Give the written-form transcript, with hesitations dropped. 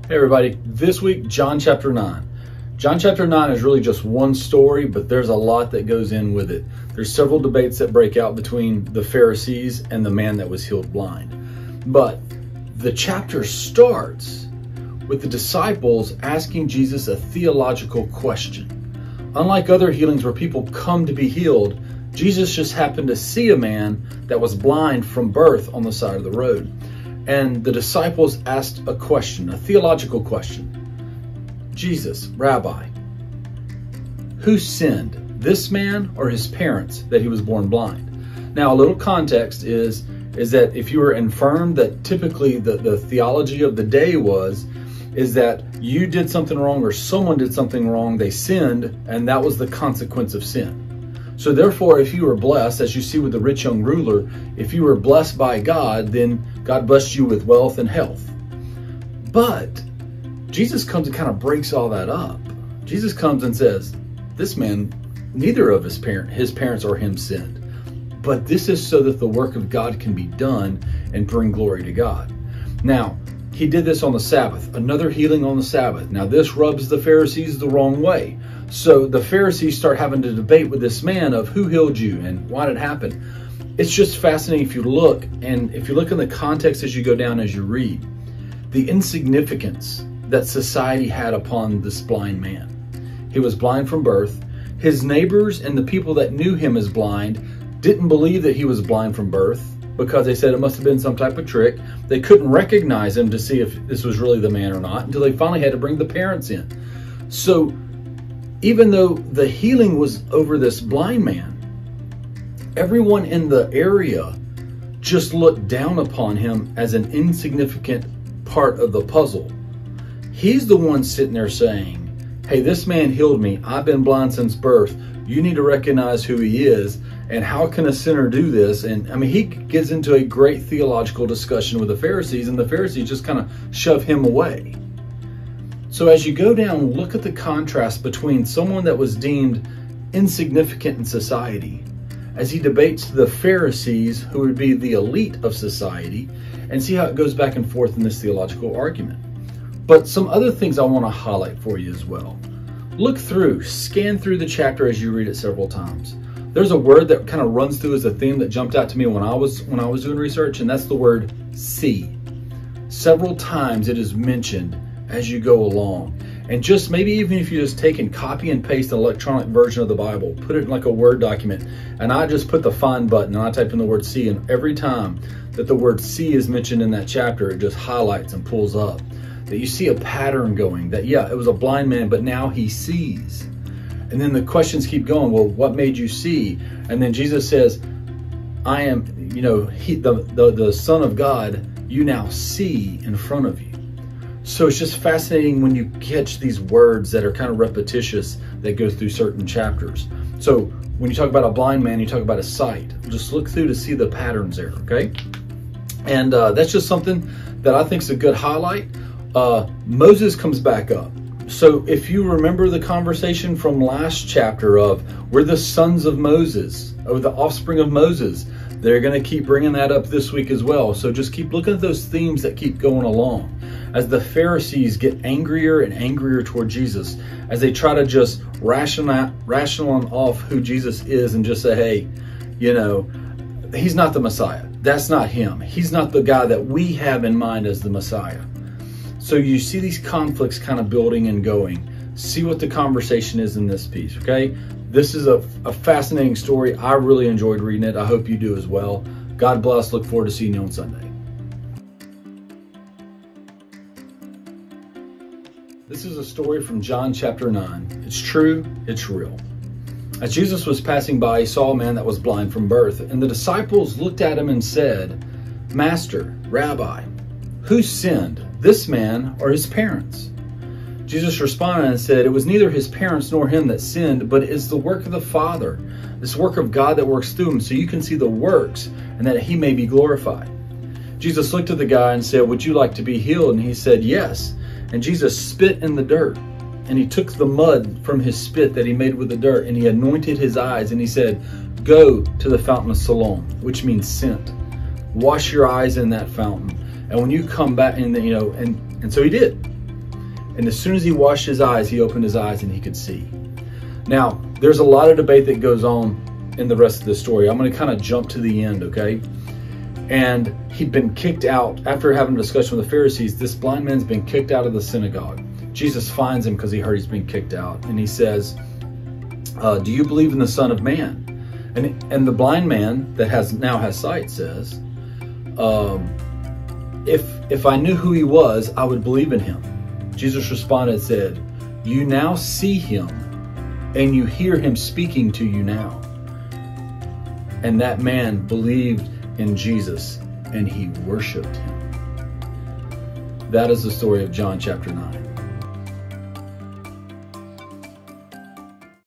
Hey everybody, this week, John chapter 9. John chapter 9 is really just one story, but there's a lot that goes in with it. There's several debates that break out between the Pharisees and the man that was healed blind. But the chapter starts with the disciples asking Jesus a theological question. Unlike other healings where people come to be healed, Jesus just happened to see a man that was blind from birth on the side of the road. And the disciples asked a question, a theological question. Jesus, Rabbi, who sinned, this man or his parents, that he was born blind? Now, a little context is that if you were infirm, that typically the theology of the day is that you did something wrong or someone did something wrong, they sinned, and that was the consequence of sin. So therefore, if you were blessed, as you see with the rich young ruler, if you were blessed by God, then God blessed you with wealth and health. But Jesus comes and kind of breaks all that up. Jesus comes and says, this man, neither of his parents or him sinned. But this is so that the work of God can be done and bring glory to God. Now, he did this on the Sabbath, another healing on the Sabbath. Now, this rubs the Pharisees the wrong way. So the Pharisees start having to debate with this man of who healed you and why did it happen. It's just fascinating if you look, and if you look in the context as you go down, as you read, the insignificance that society had upon this blind man. He was blind from birth. His neighbors and the people that knew him as blind didn't believe that he was blind from birth because they said it must have been some type of trick. They couldn't recognize him to see if this was really the man or not until they finally had to bring the parents in. So even though the healing was over this blind man, everyone in the area just looked down upon him as an insignificant part of the puzzle. He's the one sitting there saying, hey, this man healed me. I've been blind since birth. You need to recognize who he is and how can a sinner do this? And I mean, he gets into a great theological discussion with the Pharisees, and the Pharisees just kind of shove him away. So as you go down, look at the contrast between someone that was deemed insignificant in society as he debates the Pharisees, who would be the elite of society, and see how it goes back and forth in this theological argument. But some other things I want to highlight for you as well. Look through, scan through the chapter as you read it several times. There's a word that kind of runs through as a theme that jumped out to me when I was doing research, and that's the word see. Several times it is mentioned as you go along. And just maybe even if you just take and copy and paste an electronic version of the Bible, put it in like a Word document, and I just put the find button and I type in the word see, and every time that the word see is mentioned in that chapter, it just highlights and pulls up. That you see a pattern going, that yeah, it was a blind man, but now he sees. And then the questions keep going, well, what made you see? And then Jesus says, I am, the Son of God, you now see in front of you. So it's just fascinating when you catch these words that are kind of repetitious that go through certain chapters. So when you talk about a blind man, you talk about a sight. Just look through to see the patterns there, okay? And that's just something that I think is a good highlight. Moses comes back up. So if you remember the conversation from last chapter of we're the sons of Moses, or the offspring of Moses, they're going to keep bringing that up this week as well. So just keep looking at those themes that keep going along. As the Pharisees get angrier and angrier toward Jesus, as they try to just rational off who Jesus is and just say, hey, he's not the Messiah. That's not him. He's not the guy that we have in mind as the Messiah. So you see these conflicts kind of building and going. See what the conversation is in this piece, okay? This is a fascinating story. I really enjoyed reading it. I hope you do as well. God bless. Look forward to seeing you on Sunday. This is a story from John chapter 9. It's true, it's real. As Jesus was passing by, he saw a man that was blind from birth, and the disciples looked at him and said, Master, Rabbi, who sinned, this man or his parents? Jesus responded and said, it was neither his parents nor him that sinned, but it is the work of the Father, this work of God that works through him, so you can see the works and that he may be glorified. Jesus looked at the guy and said, would you like to be healed? And he said, yes. And Jesus spit in the dirt, and he took the mud from his spit that he made with the dirt, and he anointed his eyes, and he said, go to the fountain of Siloam, which means sent. Wash your eyes in that fountain. And when you come back, and so he did. And as soon as he washed his eyes, he opened his eyes and he could see. Now, there's a lot of debate that goes on in the rest of the story. I'm going to kind of jump to the end, okay? And he'd been kicked out after having a discussion with the Pharisees. This blind man's been kicked out of the synagogue. Jesus finds him because he heard he's been kicked out. And he says, do you believe in the Son of Man? And the blind man that now has sight says, if I knew who he was, I would believe in him. Jesus responded and said, you now see him, and you hear him speaking to you now. And that man believed in Jesus, and he worshiped him. That is the story of John chapter 9.